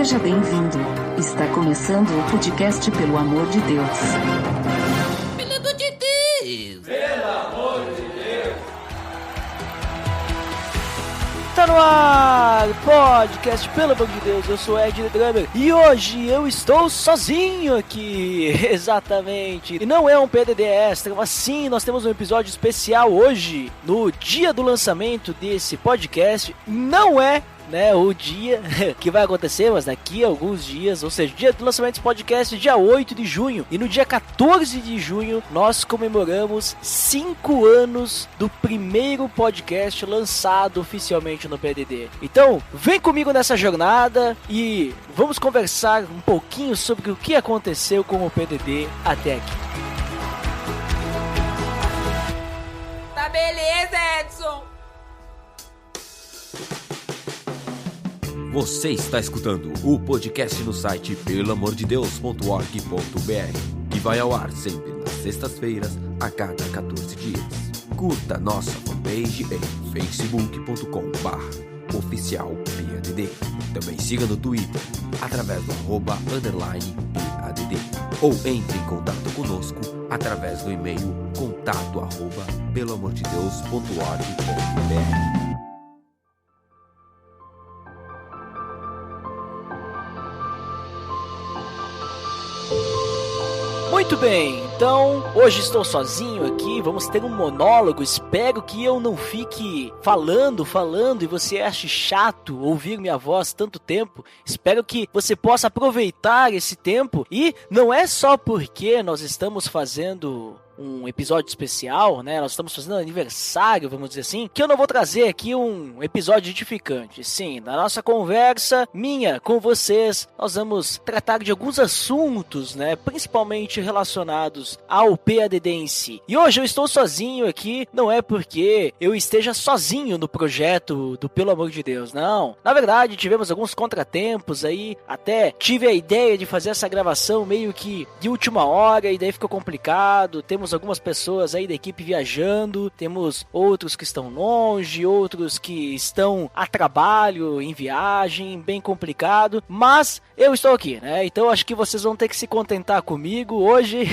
Seja bem-vindo. Está começando o podcast Pelo Amor de Deus. Pelo amor de Deus! Pelo amor de Deus! Tá no ar, podcast Pelo Amor de Deus, eu sou Ed Drummer e hoje eu estou sozinho aqui, exatamente. E não é um PDD extra, mas sim, nós temos um episódio especial hoje, no dia do lançamento desse podcast. Não é o dia que vai acontecer, mas daqui a alguns dias, ou seja, dia do lançamento desse podcast, dia 8 de junho, e no dia 14 de junho, nós comemoramos 5 anos do primeiro podcast lançado oficialmente no PDD. Então, vem comigo nessa jornada e vamos conversar um pouquinho sobre o que aconteceu com o PDD até aqui. Tá beleza, Edson! Você está escutando o podcast no site pelamordedeus.org.br, que vai ao ar sempre nas sextas-feiras, a cada 14 dias. Curta nossa fanpage em facebook.com/oficialPADD. Também siga no Twitter, através do @_PADD. Ou entre em contato conosco através do e-mail contato@pelamordedeus.org.br. Muito bem, então hoje estou sozinho aqui, vamos ter um monólogo, espero que eu não fique falando e você ache chato ouvir minha voz tanto tempo. Espero que você possa aproveitar esse tempo, e não é só porque nós estamos fazendo um episódio especial, nós estamos fazendo aniversário, vamos dizer assim, que eu não vou trazer aqui um episódio edificante. Sim, na nossa conversa, minha com vocês, nós vamos tratar de alguns assuntos, principalmente relacionados ao PADD em si. E hoje eu estou sozinho aqui, não é porque eu esteja sozinho no projeto do Pelo Amor de Deus, não. Na verdade, tivemos alguns contratempos aí, até tive a ideia de fazer essa gravação meio que de última hora, e daí ficou complicado. Temos algumas pessoas aí da equipe viajando, temos outros que estão longe, outros que estão a trabalho, em viagem, bem complicado, mas eu estou aqui, então acho que vocês vão ter que se contentar comigo. Hoje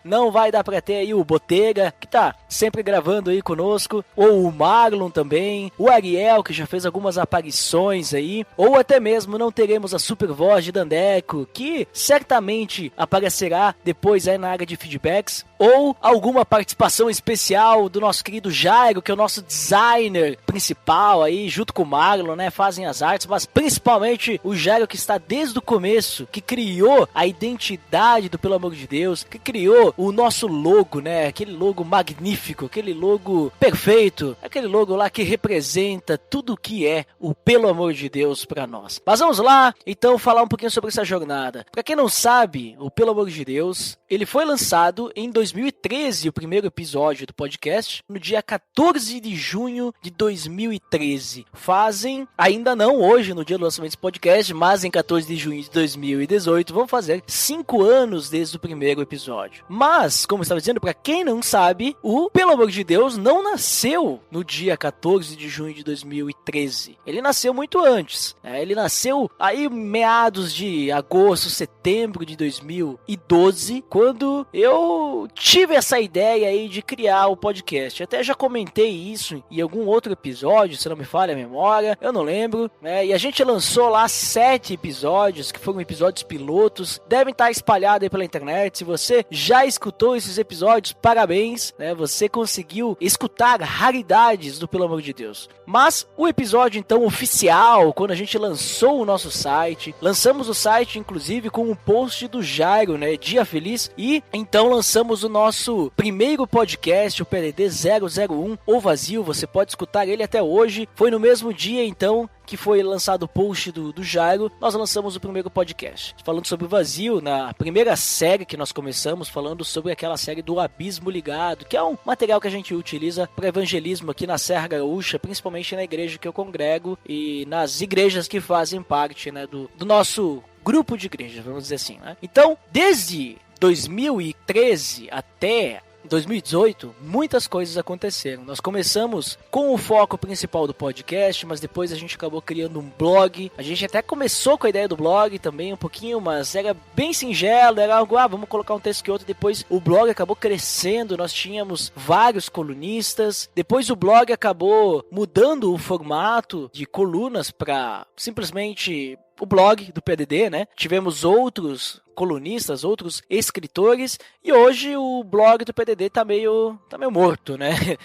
não vai dar pra ter aí o Botega, que tá sempre gravando aí conosco, ou o Marlon também, o Ariel, que já fez algumas aparições aí, ou até mesmo não teremos a super voz de Dandeco, que certamente aparecerá depois aí na área de feedbacks, ou alguma participação especial do nosso querido Jairo, que é o nosso designer principal aí, junto com o Marlon, fazem as artes, mas principalmente o Jairo, que está desde o começo, que criou a identidade do Pelo Amor de Deus, que criou o nosso logo, aquele logo magnífico, aquele logo perfeito, aquele logo lá que representa tudo o que é o Pelo Amor de Deus para nós. Mas vamos lá, então, falar um pouquinho sobre essa jornada. Para quem não sabe, o Pelo Amor de Deus, ele foi lançado em 2013, o primeiro episódio do podcast, no dia 14 de junho de 2013. Fazem, ainda não hoje, no dia do lançamento desse podcast, mas em 14 de junho de 2018, vão fazer 5 anos desde o primeiro episódio. Mas, como eu estava dizendo, para quem não sabe, o Pelo Amor de Deus não nasceu no dia 14 de junho de 2013. Ele nasceu muito antes. Ele nasceu aí meados de agosto, setembro de 2012, quando eu tive essa ideia aí de criar o podcast. Até já comentei isso em algum outro episódio, se não me falha a memória, eu não lembro, e a gente lançou lá 7 episódios, que foram episódios pilotos, devem estar espalhados aí pela internet. Se você já escutou esses episódios, parabéns, você conseguiu escutar raridades do Pelo Amor de Deus. Mas o episódio então oficial, quando a gente lançou o nosso site, lançamos o site inclusive com um post do Jairo, Dia Feliz, e então lançamos o nosso primeiro podcast, o PDD 001, O Vazio. Você pode escutar ele até hoje. Foi no mesmo dia então que foi lançado o post do Jairo, nós lançamos o primeiro podcast, falando sobre o vazio, na primeira série que nós começamos, falando sobre aquela série do Abismo Ligado, que é um material que a gente utiliza para evangelismo aqui na Serra Gaúcha, principalmente na igreja que eu congrego e nas igrejas que fazem parte do nosso grupo de igrejas, vamos dizer assim. Então, desde 2013 até 2018, muitas coisas aconteceram. Nós começamos com o foco principal do podcast, mas depois a gente acabou criando um blog. A gente até começou com a ideia do blog também um pouquinho, mas era bem singelo, era algo, vamos colocar um texto que outro. Depois o blog acabou crescendo, nós tínhamos vários colunistas. Depois o blog acabou mudando o formato de colunas para simplesmente o blog do PDD, né? Tivemos outros colunistas, outros escritores, e hoje o blog do PDD tá meio morto, né?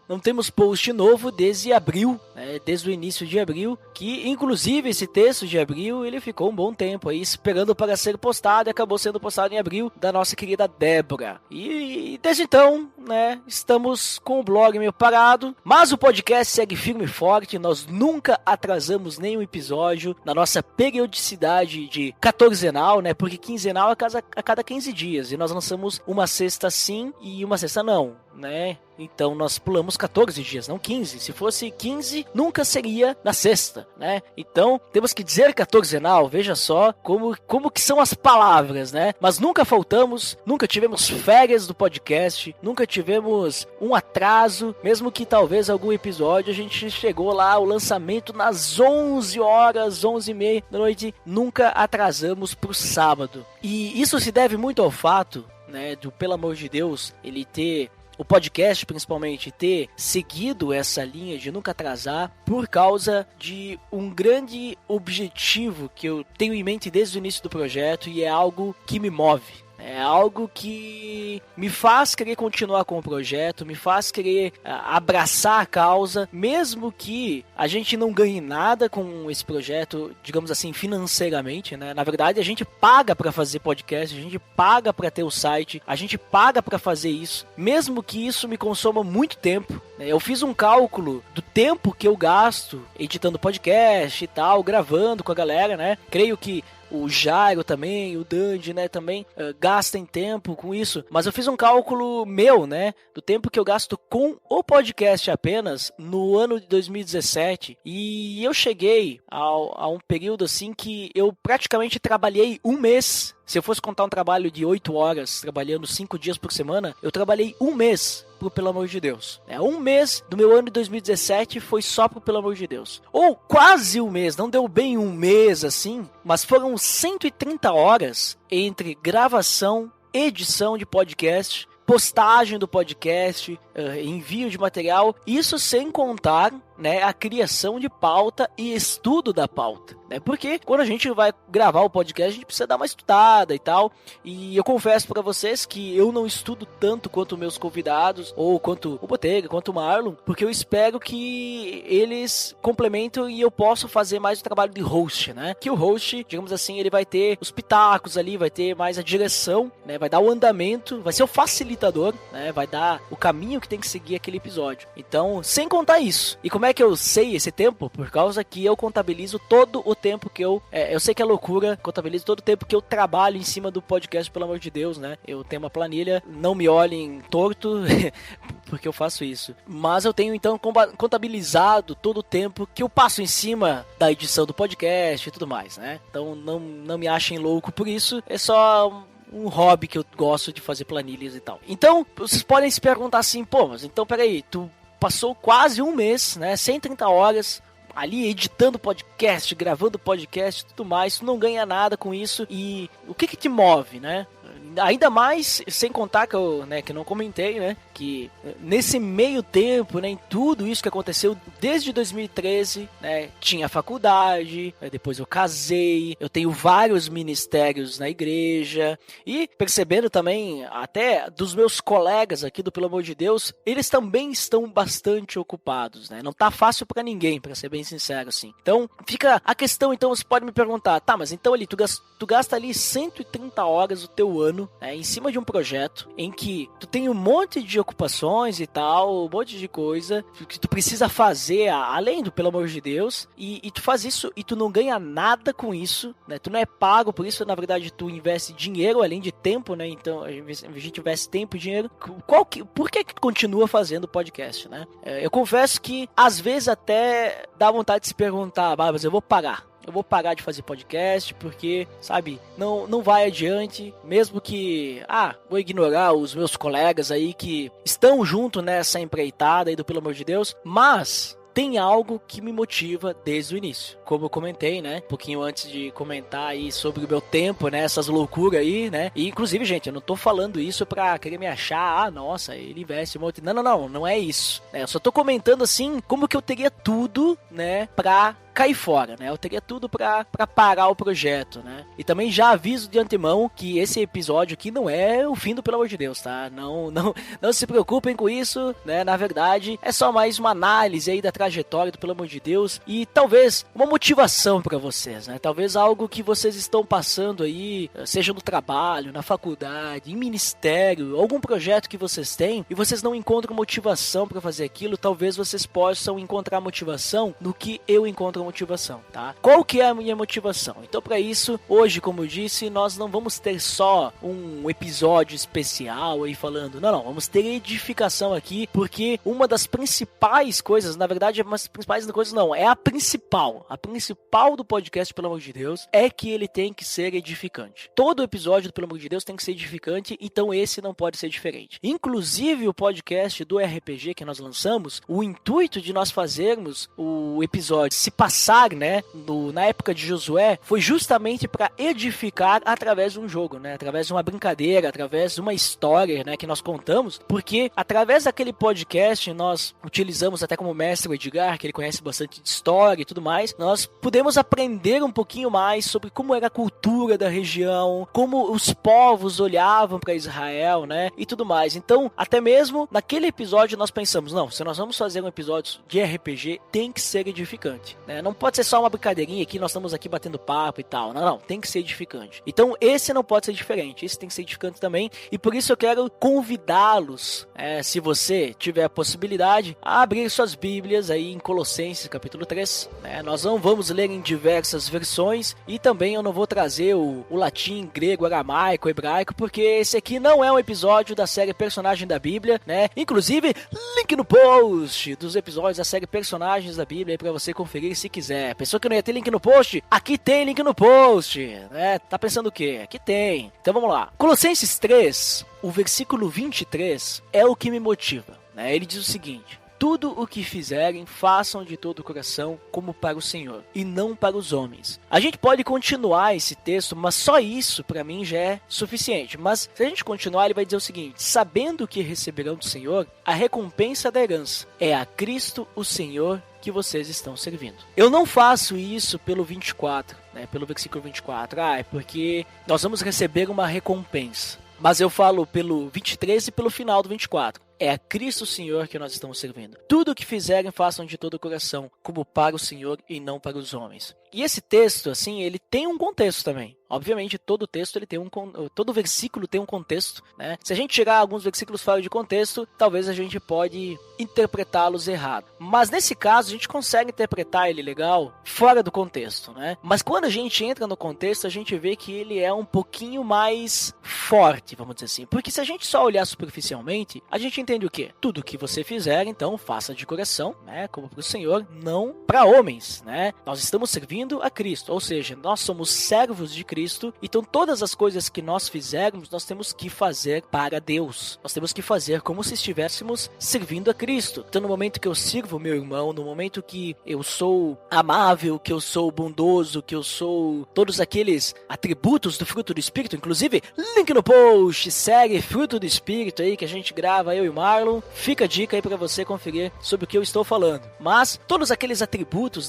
Não temos post novo desde abril, né? Desde o início de abril, que inclusive esse texto de abril, ele ficou um bom tempo aí esperando para ser postado e acabou sendo postado em abril da nossa querida Débora. E desde então, né, estamos com o blog meio parado, mas o podcast segue firme e forte, nós nunca atrasamos nenhum episódio na nossa periodicidade de quatorzenal, né? Porque quinzenal é a cada 15 dias, e nós lançamos uma sexta sim e uma sexta não, né? Então nós pulamos 14 dias, não 15. Se fosse 15, nunca seria na sexta, né? Então temos que dizer quatorzenal, veja só como que são as palavras, né? Mas nunca faltamos, nunca tivemos férias do podcast, nunca tivemos um atraso, mesmo que talvez algum episódio a gente chegou lá, o lançamento nas 11 horas, 11h30 da noite, nunca atrasamos pro sábado. E isso se deve muito ao fato, né, do Pelo Amor de Deus, ele ter... O podcast, principalmente, ter seguido essa linha de nunca atrasar por causa de um grande objetivo que eu tenho em mente desde o início do projeto e é algo que me move. É algo que me faz querer continuar com o projeto, me faz querer abraçar a causa, mesmo que a gente não ganhe nada com esse projeto, digamos assim, financeiramente, né? Na verdade, a gente paga para fazer podcast, a gente paga para ter o site, a gente paga para fazer isso, mesmo que isso me consuma muito tempo. Eu fiz um cálculo do tempo que eu gasto editando podcast e tal, gravando com a galera, né? Creio que o Jairo também, o Dandy, né, também gastem tempo com isso. Mas eu fiz um cálculo meu, né, do tempo que eu gasto com o podcast apenas no ano de 2017. E eu cheguei a um período assim que eu praticamente trabalhei um mês. Se eu fosse contar um trabalho de 8 horas, trabalhando 5 dias por semana, eu trabalhei um mês pro Pelo Amor de Deus. Um mês do meu ano de 2017 foi só pro Pelo Amor de Deus. Ou quase um mês, não deu bem um mês assim, mas foram 130 horas entre gravação, edição de podcast, postagem do podcast, envio de material, isso sem contar, né, a criação de pauta e estudo da pauta, né? Porque quando a gente vai gravar o podcast, a gente precisa dar uma estudada e tal, e eu confesso para vocês que eu não estudo tanto quanto meus convidados, ou quanto o Botega, quanto o Marlon, porque eu espero que eles complementem e eu possa fazer mais o trabalho de host, né? Que o host, digamos assim, ele vai ter os pitacos ali, vai ter mais a direção, né? Vai dar o andamento, vai ser o facilitador, né? Vai dar o caminho que tem que seguir aquele episódio. Então, sem contar isso. E como é que eu sei esse tempo? Por causa que eu contabilizo todo o tempo que eu sei que é loucura, contabilizo todo o tempo que eu trabalho em cima do podcast, pelo amor de Deus, né? Eu tenho uma planilha, não me olhem torto, porque eu faço isso. Mas eu tenho, então, contabilizado todo o tempo que eu passo em cima da edição do podcast e tudo mais, né? Então, não me achem louco por isso, é só um hobby que eu gosto de fazer planilhas e tal. Então, vocês podem se perguntar assim, pô, mas então peraí, tu passou quase um mês, né, 130 horas ali editando podcast, gravando podcast e tudo mais, tu não ganha nada com isso, e o que te move, né? Ainda mais, sem contar que eu, né, que não comentei, né, que nesse meio tempo, né, em tudo isso que aconteceu desde 2013, né, tinha faculdade, depois eu casei, eu tenho vários ministérios na igreja, e percebendo também, até dos meus colegas aqui do Pelo Amor de Deus, eles também estão bastante ocupados, né, não tá fácil pra ninguém, pra ser bem sincero, assim. Então, fica a questão, então, você pode me perguntar, tá, mas então ali, tu gasta ali 130 horas do teu ano, em cima de um projeto em que tu tem um monte de ocupações e tal, um monte de coisa que tu precisa fazer além do Pelo Amor de Deus, e tu faz isso e tu não ganha nada com isso, né? Tu não é pago por isso, na verdade tu investe dinheiro além de tempo, né? Então a gente investe tempo e dinheiro. Por que tu continua fazendo podcast, né? Eu confesso que às vezes até dá vontade de se perguntar, mas eu vou pagar. eu vou parar de fazer podcast porque, sabe, não vai adiante, mesmo que, vou ignorar os meus colegas aí que estão junto nessa empreitada aí do Pelo Amor de Deus, mas tem algo que me motiva desde o início. Como eu comentei, né? Um pouquinho antes de comentar aí sobre o meu tempo, né? Essas loucuras aí, né? E, inclusive, gente, eu não tô falando isso pra querer me achar, nossa, ele investe um monte. Não é isso. Eu só tô comentando, assim, como que eu teria tudo, né? Pra cair fora, né? Eu teria tudo pra parar o projeto, né? E também já aviso de antemão que esse episódio aqui não é o fim do Pelo Amor de Deus, tá? Não se preocupem com isso, né? Na verdade, é só mais uma análise aí da trajetória do Pelo Amor de Deus e talvez uma motivação pra vocês, né? Talvez algo que vocês estão passando aí, seja no trabalho, na faculdade, em ministério, algum projeto que vocês têm e vocês não encontram motivação pra fazer aquilo, talvez vocês possam encontrar motivação no que eu encontro motivação, tá? Qual que é a minha motivação? Então, para isso, hoje, como eu disse, nós não vamos ter só um episódio especial aí falando, não, vamos ter edificação aqui, porque uma das principais coisas, na verdade, as principais coisas não, é a principal do podcast, Pelo Amor de Deus, é que ele tem que ser edificante. Todo episódio do Pelo Amor de Deus tem que ser edificante, então esse não pode ser diferente. Inclusive, o podcast do RPG que nós lançamos, o intuito de nós fazermos o episódio se passar, né, na época de Josué, foi justamente para edificar através de um jogo, né, através de uma brincadeira, através de uma história, né, que nós contamos, porque através daquele podcast nós utilizamos até como mestre o Edgar, que ele conhece bastante de história e tudo mais, nós pudemos aprender um pouquinho mais sobre como era a cultura da região, como os povos olhavam para Israel, né, e tudo mais. Então, até mesmo naquele episódio nós pensamos, não, se nós vamos fazer um episódio de RPG, tem que ser edificante, né, não pode ser só uma brincadeirinha aqui, nós estamos aqui batendo papo e tal. Não, tem que ser edificante. Então, esse não pode ser diferente, esse tem que ser edificante também, e por isso eu quero convidá-los, se você tiver a possibilidade, a abrir suas Bíblias aí em Colossenses, capítulo 3, né? Nós não vamos ler em diversas versões, e também eu não vou trazer o latim, grego, aramaico, hebraico, porque esse aqui não é um episódio da série Personagem da Bíblia, né? Inclusive, link no post dos episódios da série Personagens da Bíblia aí pra você conferir se quiser. Pensou que não ia ter link no post? Aqui tem link no post, né? Tá pensando o quê? Aqui tem. Então vamos lá. Colossenses 3, o versículo 23 é o que me motiva, né? Ele diz o seguinte: tudo o que fizerem, façam de todo o coração, como para o Senhor, e não para os homens. A gente pode continuar esse texto, mas só isso, para mim, já é suficiente. Mas, se a gente continuar, ele vai dizer o seguinte: sabendo que receberão do Senhor a recompensa da herança, é a Cristo o Senhor que vocês estão servindo. Eu não faço isso pelo 24, né, pelo versículo 24, é porque nós vamos receber uma recompensa. Mas eu falo pelo 23 e pelo final do 24. É a Cristo Senhor que nós estamos servindo. Tudo o que fizerem, façam de todo o coração, como para o Senhor e não para os homens. E esse texto, assim, ele tem um contexto também. Obviamente, todo texto, todo versículo tem um contexto, né? Se a gente tirar alguns versículos fora de contexto, talvez a gente pode interpretá-los errado. Mas nesse caso, a gente consegue interpretar ele legal fora do contexto, né? Mas quando a gente entra no contexto, a gente vê que ele é um pouquinho mais forte, vamos dizer assim. Porque se a gente só olhar superficialmente, a gente entende o quê? Tudo que você fizer, então, faça de coração, né? Como para o Senhor, não para homens, né? Nós estamos servindo a Cristo, ou seja, nós somos servos de Cristo, então todas as coisas que nós fizermos, nós temos que fazer para Deus. Nós temos que fazer como se estivéssemos servindo a Cristo. Então, no momento que eu sirvo meu irmão, no momento que eu sou amável, que eu sou bondoso, que eu sou todos aqueles atributos do fruto do Espírito, inclusive, link no post, série Fruto do Espírito aí, que a gente grava, eu e o Marlon. Fica a dica aí para você conferir sobre o que eu estou falando. Mas, todos aqueles atributos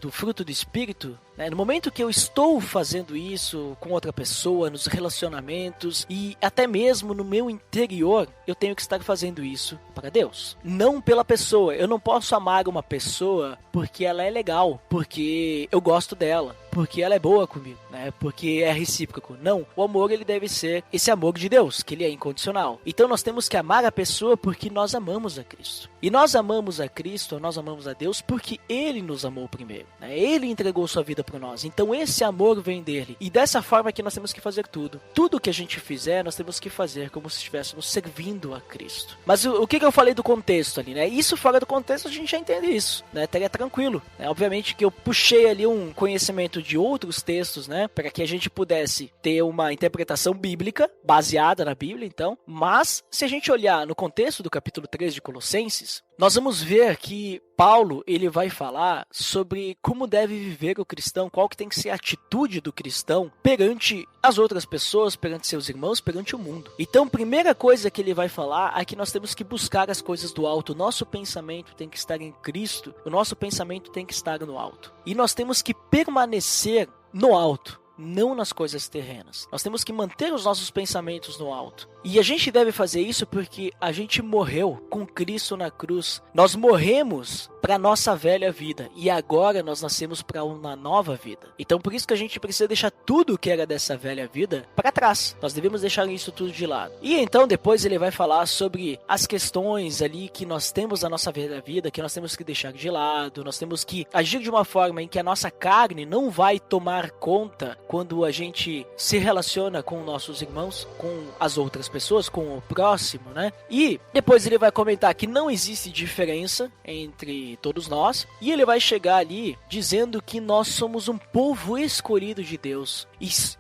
do fruto do Espírito, né, no momento que eu estou fazendo isso com outra pessoa, nos relacionamentos e até mesmo no meu interior, eu tenho que estar fazendo isso para Deus, não pela pessoa. Eu não posso amar uma pessoa porque ela é legal, porque eu gosto dela, porque ela é boa comigo, né? Porque é recíproco. Não, o amor ele deve ser esse amor de Deus, que ele é incondicional. Então nós temos que amar a pessoa porque nós amamos a Cristo. E nós amamos a Cristo, nós amamos a Deus porque ele nos amou primeiro, né? Ele entregou sua vida por nós. Então esse amor vem dele. E dessa forma que nós temos que fazer tudo. Tudo que a gente fizer, nós temos que fazer como se estivéssemos servindo a Cristo. Mas o que eu falei do contexto ali, né? Isso fora do contexto a gente já entende isso, né? Estaria tranquilo, né? Obviamente que eu puxei ali um conhecimento de outros textos, né? Para que a gente pudesse ter uma interpretação bíblica, baseada na Bíblia, então. Mas, se a gente olhar no contexto do capítulo 3 de Colossenses, nós vamos ver que Paulo, ele vai falar sobre como deve viver o cristão, qual que tem que ser a atitude do cristão perante as outras pessoas, perante seus irmãos, perante o mundo. Então, a primeira coisa que ele vai falar é que nós temos que buscar as coisas do alto. O nosso pensamento tem que estar em Cristo, o nosso pensamento tem que estar no alto. E nós temos que permanecer no alto, não nas coisas terrenas. Nós temos que manter os nossos pensamentos no alto. E a gente deve fazer isso porque a gente morreu com Cristo na cruz. Nós morremos para a nossa velha vida e agora nós nascemos para uma nova vida. Então por isso que a gente precisa deixar tudo que era dessa velha vida para trás. Nós devemos deixar isso tudo de lado. E então depois ele vai falar sobre as questões ali que nós temos na nossa velha vida, que nós temos que deixar de lado. Nós temos que agir de uma forma em que a nossa carne não vai tomar conta quando a gente se relaciona com nossos irmãos, com as outras pessoas, com o próximo, né? E depois ele vai comentar que não existe diferença entre todos nós, e ele vai chegar ali dizendo que nós somos um povo escolhido de Deus.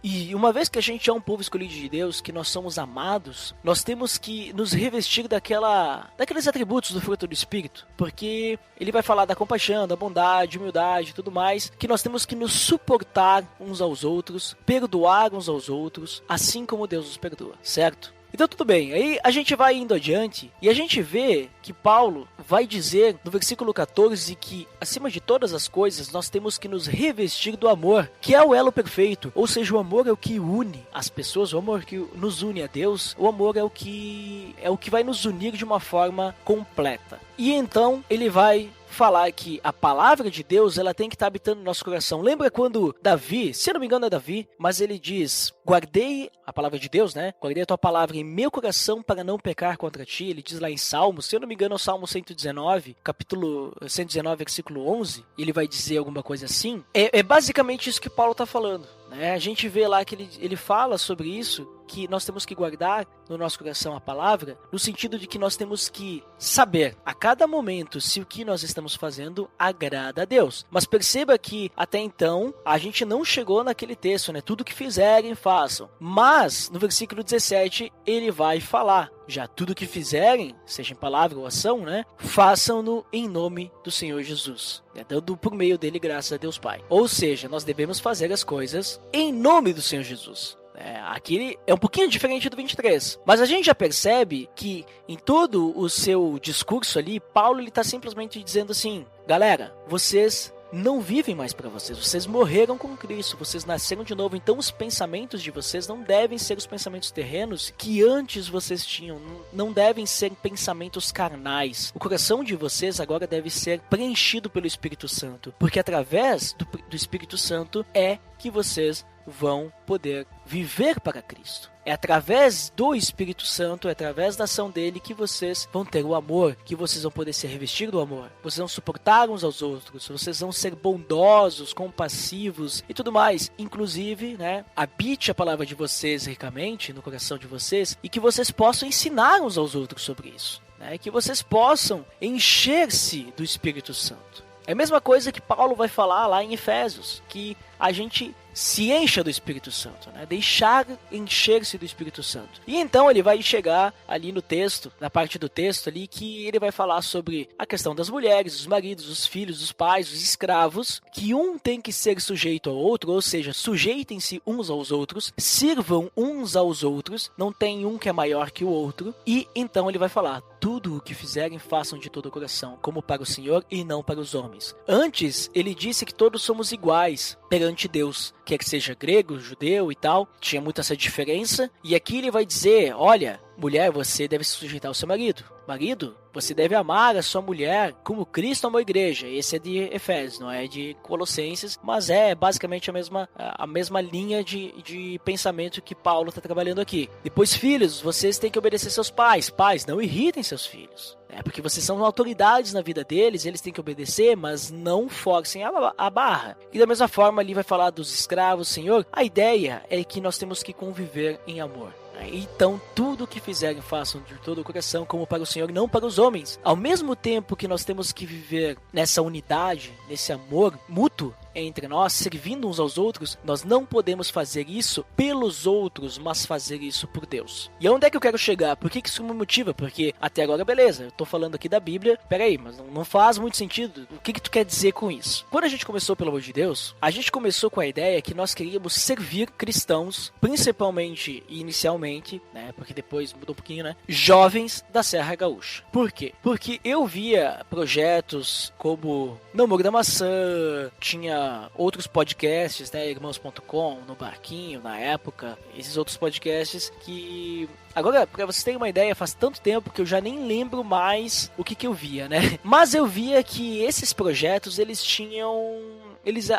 E uma vez que a gente é um povo escolhido de Deus, que nós somos amados, nós temos que nos revestir daqueles atributos do fruto do Espírito, porque ele vai falar da compaixão, da bondade, humildade e tudo mais, que nós temos que nos suportar uns aos outros, perdoar uns aos outros, assim como Deus nos perdoa, certo? Então tudo bem, aí a gente vai indo adiante e a gente vê que Paulo vai dizer no versículo 14 que acima de todas as coisas nós temos que nos revestir do amor, que é o elo perfeito, ou seja, o amor é o que une as pessoas, o amor que nos une a Deus, o amor é o que vai nos unir de uma forma completa. E então ele vai falar que a palavra de Deus ela tem que estar habitando no nosso coração. Lembra quando Davi, se eu não me engano é Davi, mas ele diz, guardei a palavra de Deus, né? Guardei a tua palavra em meu coração para não pecar contra ti. Ele diz lá em Salmos, se eu não me engano é o Salmo 119, capítulo 119, versículo 11, ele vai dizer alguma coisa assim. É basicamente isso que Paulo está falando, né? A gente vê lá que ele fala sobre isso, que nós temos que guardar no nosso coração a palavra, no sentido de que nós temos que saber a cada momento se o que nós estamos fazendo agrada a Deus. Mas perceba que até então a gente não chegou naquele texto, né? Tudo que fizerem, façam. Mas no versículo 17 ele vai falar, já tudo que fizerem, seja em palavra ou ação, né? Façam-no em nome do Senhor Jesus, né? Dando por meio dele graças a Deus Pai. Ou seja, nós devemos fazer as coisas em nome do Senhor Jesus. Aqui é um pouquinho diferente do 23, mas a gente já percebe que em todo o seu discurso ali, Paulo está simplesmente dizendo assim, galera, vocês não vivem mais para vocês morreram com Cristo, vocês nasceram de novo, então os pensamentos de vocês não devem ser os pensamentos terrenos que antes vocês tinham, não devem ser pensamentos carnais. O coração de vocês agora deve ser preenchido pelo Espírito Santo, porque através do Espírito Santo é que vocês vão poder viver para Cristo. É através do Espírito Santo, é através da ação dele que vocês vão ter o amor, que vocês vão poder se revestir do amor, vocês vão suportar uns aos outros, vocês vão ser bondosos, compassivos e tudo mais. Inclusive, né, habite a palavra de vocês ricamente no coração de vocês e que vocês possam ensinar uns aos outros sobre isso, né, que vocês possam encher-se do Espírito Santo. É a mesma coisa que Paulo vai falar lá em Efésios, que a gente se encha do Espírito Santo, né? Deixar encher-se do Espírito Santo. E então ele vai chegar ali no texto, na parte do texto ali, que ele vai falar sobre a questão das mulheres, os maridos, os filhos, os pais, os escravos, que um tem que ser sujeito ao outro, ou seja, sujeitem-se uns aos outros, sirvam uns aos outros, não tem um que é maior que o outro. E então ele vai falar, tudo o que fizerem façam de todo o coração, como para o Senhor e não para os homens. Antes, ele disse que todos somos iguais perante Deus, quer que seja grego, judeu e tal, tinha muito essa diferença, e aqui ele vai dizer, olha, mulher, você deve se sujeitar ao seu marido. Marido, você deve amar a sua mulher como Cristo amou a igreja. Esse é de Efésios, não é de Colossenses, mas é basicamente a mesma linha de pensamento que Paulo está trabalhando aqui. Depois, filhos, vocês têm que obedecer seus pais. Pais, não irritem seus filhos. Porque vocês são autoridades na vida deles, eles têm que obedecer, mas não forcem a barra. E da mesma forma ali vai falar dos escravos, Senhor. A ideia é que nós temos que conviver em amor. Então, tudo o que fizerem, façam de todo o coração, como para o Senhor, não para os homens. Ao mesmo tempo que nós temos que viver nessa unidade, nesse amor mútuo entre nós, servindo uns aos outros, nós não podemos fazer isso pelos outros, mas fazer isso por Deus. E onde é que eu quero chegar? Por que isso me motiva? Porque até agora, beleza, eu tô falando aqui da Bíblia, peraí, mas não faz muito sentido. O que tu quer dizer com isso? Quando a gente começou, pelo amor de Deus, a gente começou com a ideia que nós queríamos servir cristãos, principalmente e inicialmente, né, porque depois mudou um pouquinho, né, jovens da Serra Gaúcha. Por quê? Porque eu via projetos como Namoro da Maçã, tinha outros podcasts, né, irmãos.com, no Barquinho, na época, esses outros podcasts que... Agora, pra vocês terem uma ideia, faz tanto tempo que eu já nem lembro mais o que eu via, né? Mas eu via que esses projetos, eles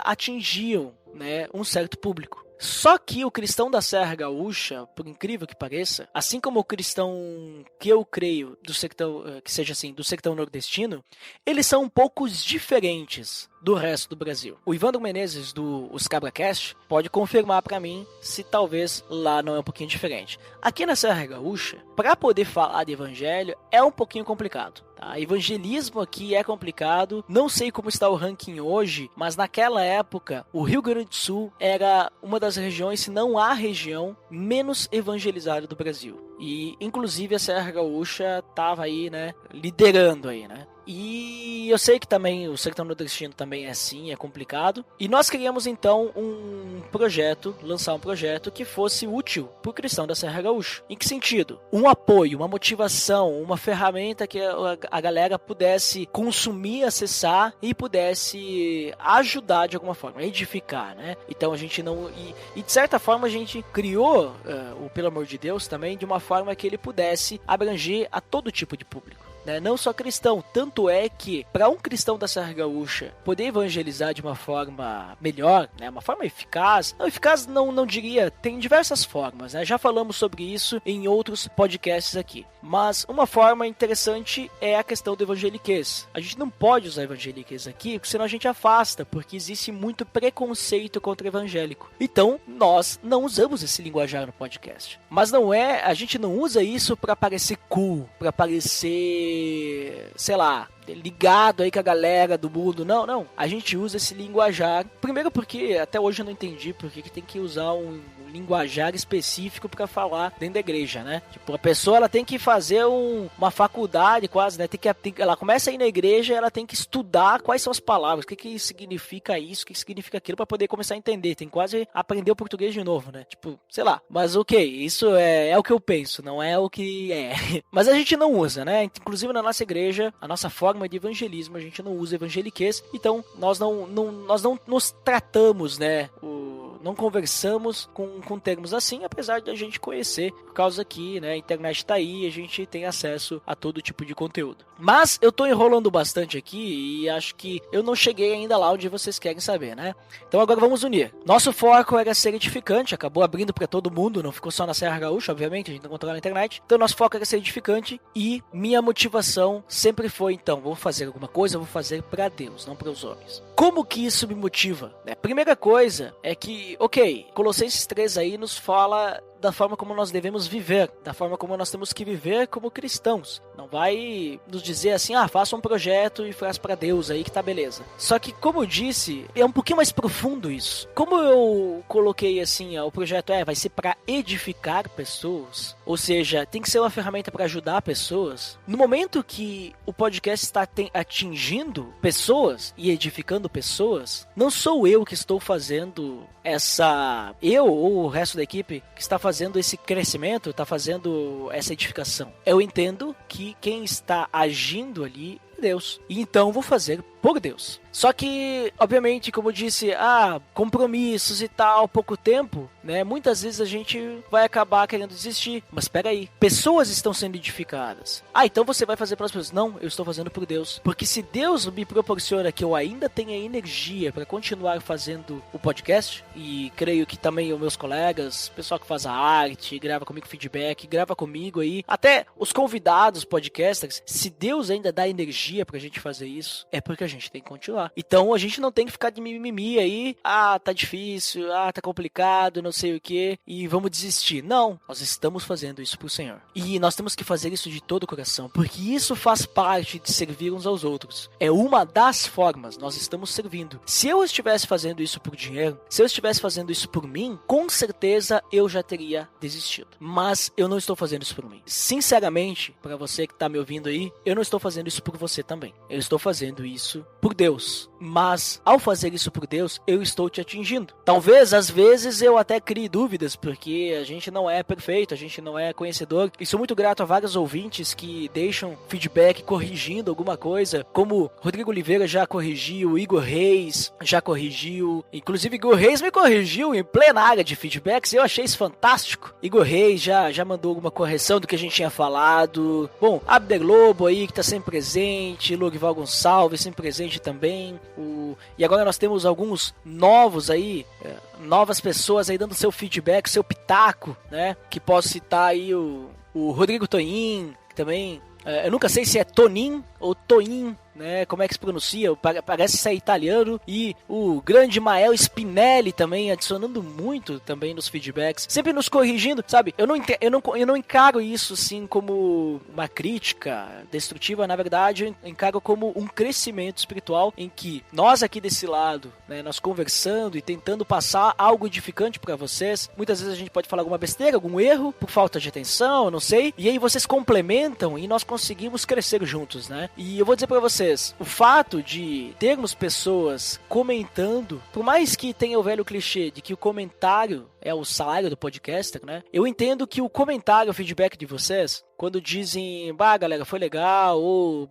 atingiam, né, um certo público. Só que o cristão da Serra Gaúcha, por incrível que pareça, assim como o cristão que eu creio do sertão, que seja assim, do sertão nordestino, eles são um pouco diferentes do resto do Brasil. O Ivandro Menezes do Os CabraCast pode confirmar pra mim se talvez lá não é um pouquinho diferente. Aqui na Serra Gaúcha, para poder falar de evangelho é um pouquinho complicado. Tá? Evangelismo aqui é complicado. Não sei como está o ranking hoje, mas naquela época o Rio Grande do Sul era uma das regiões, se não a região menos evangelizada do Brasil. E inclusive a Serra Gaúcha estava aí, né, liderando aí, né? E eu sei que também o sertão nordestino também é assim, é complicado. E nós queríamos então lançar um projeto que fosse útil para o cristão da Serra Gaúcha. Em que sentido? Um apoio, uma motivação, uma ferramenta que a galera pudesse consumir, acessar e pudesse ajudar de alguma forma, edificar, né? Então a gente não... E de certa forma a gente criou o Pelo Amor de Deus também de uma forma que ele pudesse abranger a todo tipo de público. Não só cristão, tanto é que para um cristão da Serra Gaúcha poder evangelizar de uma forma melhor, né, uma forma eficaz, não diria, tem diversas formas, né, já falamos sobre isso em outros podcasts aqui, mas uma forma interessante é a questão do evangeliquez. A gente não pode usar evangeliquez aqui, porque senão a gente afasta, porque existe muito preconceito contra o evangélico. Então, nós não usamos esse linguajar no podcast. Mas a gente não usa isso para parecer cool, para parecer, sei lá, ligado aí com a galera do mundo. Não. A gente usa esse linguajar. Primeiro porque até hoje eu não entendi por que tem que usar um linguajar específico para falar dentro da igreja, né? Tipo, a pessoa ela tem que fazer uma faculdade quase, né? Ela começa a ir na igreja, ela tem que estudar quais são as palavras, o que significa isso, o que significa aquilo para poder começar a entender. Tem quase aprender o português de novo, né? Tipo, sei lá. Mas ok, isso é o que eu penso, não é o que é. Mas a gente não usa, né? Inclusive na nossa igreja, a nossa forma de evangelismo, a gente não usa evangeliquez, então nós não nos tratamos, né? Não conversamos com termos assim, apesar de a gente conhecer, por causa que, né, a internet tá aí e a gente tem acesso a todo tipo de conteúdo. Mas eu tô enrolando bastante aqui e acho que eu não cheguei ainda lá onde vocês querem saber, né? Então agora vamos unir. Nosso foco era ser edificante, acabou abrindo para todo mundo, não ficou só na Serra Gaúcha, obviamente, a gente não controla na internet. Então nosso foco era ser edificante e minha motivação sempre foi, então, vou fazer alguma coisa, eu vou fazer para Deus, não para os homens. Como que isso me motiva? Primeira coisa é que, ok, Colossenses 3 aí nos fala da forma como nós devemos viver, da forma como nós temos que viver como cristãos. Não vai nos dizer assim, faça um projeto e faz para Deus aí que tá beleza. Só que, como eu disse, é um pouquinho mais profundo isso. Como eu coloquei assim, o projeto vai ser para edificar pessoas, ou seja, tem que ser uma ferramenta para ajudar pessoas. No momento que o podcast está atingindo pessoas e edificando pessoas, não sou eu que estou fazendo eu ou o resto da equipe que está fazendo esse crescimento, está fazendo essa edificação. Eu entendo que quem está agindo ali é Deus. E então vou fazer por Deus. Só que, obviamente, como eu disse, compromissos e tal, pouco tempo, né? Muitas vezes a gente vai acabar querendo desistir. Mas espera aí, pessoas estão sendo edificadas. Então você vai fazer pelas pessoas. Não, eu estou fazendo por Deus. Porque se Deus me proporciona que eu ainda tenha energia para continuar fazendo o podcast, e creio que também os meus colegas, pessoal que faz a arte, grava comigo feedback, grava comigo aí, até os convidados podcasters, se Deus ainda dá energia pra gente fazer isso, é porque a gente tem que continuar. Então a gente não tem que ficar de mimimi aí, tá difícil, tá complicado, não sei o que, e vamos desistir. Não, nós estamos fazendo isso pro Senhor. E nós temos que fazer isso de todo o coração, porque isso faz parte de servir uns aos outros. É uma das formas, nós estamos servindo. Se eu estivesse fazendo isso por dinheiro, se eu estivesse fazendo isso por mim, com certeza eu já teria desistido. Mas eu não estou fazendo isso por mim. Sinceramente, para você que tá me ouvindo aí, eu não estou fazendo isso por você também. Eu estou fazendo isso por Deus. Mas, ao fazer isso por Deus, eu estou te atingindo. Talvez, às vezes, eu até crie dúvidas, porque a gente não é perfeito, a gente não é conhecedor. E sou muito grato a vários ouvintes que deixam feedback corrigindo alguma coisa, como Rodrigo Oliveira já corrigiu, Igor Reis já corrigiu, inclusive Igor Reis me corrigiu em plena área de feedbacks, eu achei isso fantástico. Igor Reis já mandou alguma correção do que a gente tinha falado. Bom, Abder Lobo aí, que tá sempre presente, Logival Gonçalves sempre presente também. E agora nós temos alguns novos aí, novas pessoas aí dando seu feedback, seu pitaco, né? Que posso citar aí o Rodrigo Toin, que também, eu nunca sei se é Tonin ou Toin, né, como é que se pronuncia, parece ser italiano, e o grande Mael Spinelli também adicionando muito também nos feedbacks, sempre nos corrigindo, sabe? Eu não encaro isso assim como uma crítica destrutiva, na verdade eu encaro como um crescimento espiritual em que nós aqui desse lado, né, nós conversando e tentando passar algo edificante para vocês, muitas vezes a gente pode falar alguma besteira, algum erro, por falta de atenção, não sei, e aí vocês complementam e nós conseguimos crescer juntos, né? E eu vou dizer para vocês, o fato de termos pessoas comentando, por mais que tenha o velho clichê de que o comentário é o salário do podcaster, né? Eu entendo que o comentário, o feedback de vocês, quando dizem, galera, foi legal, ou,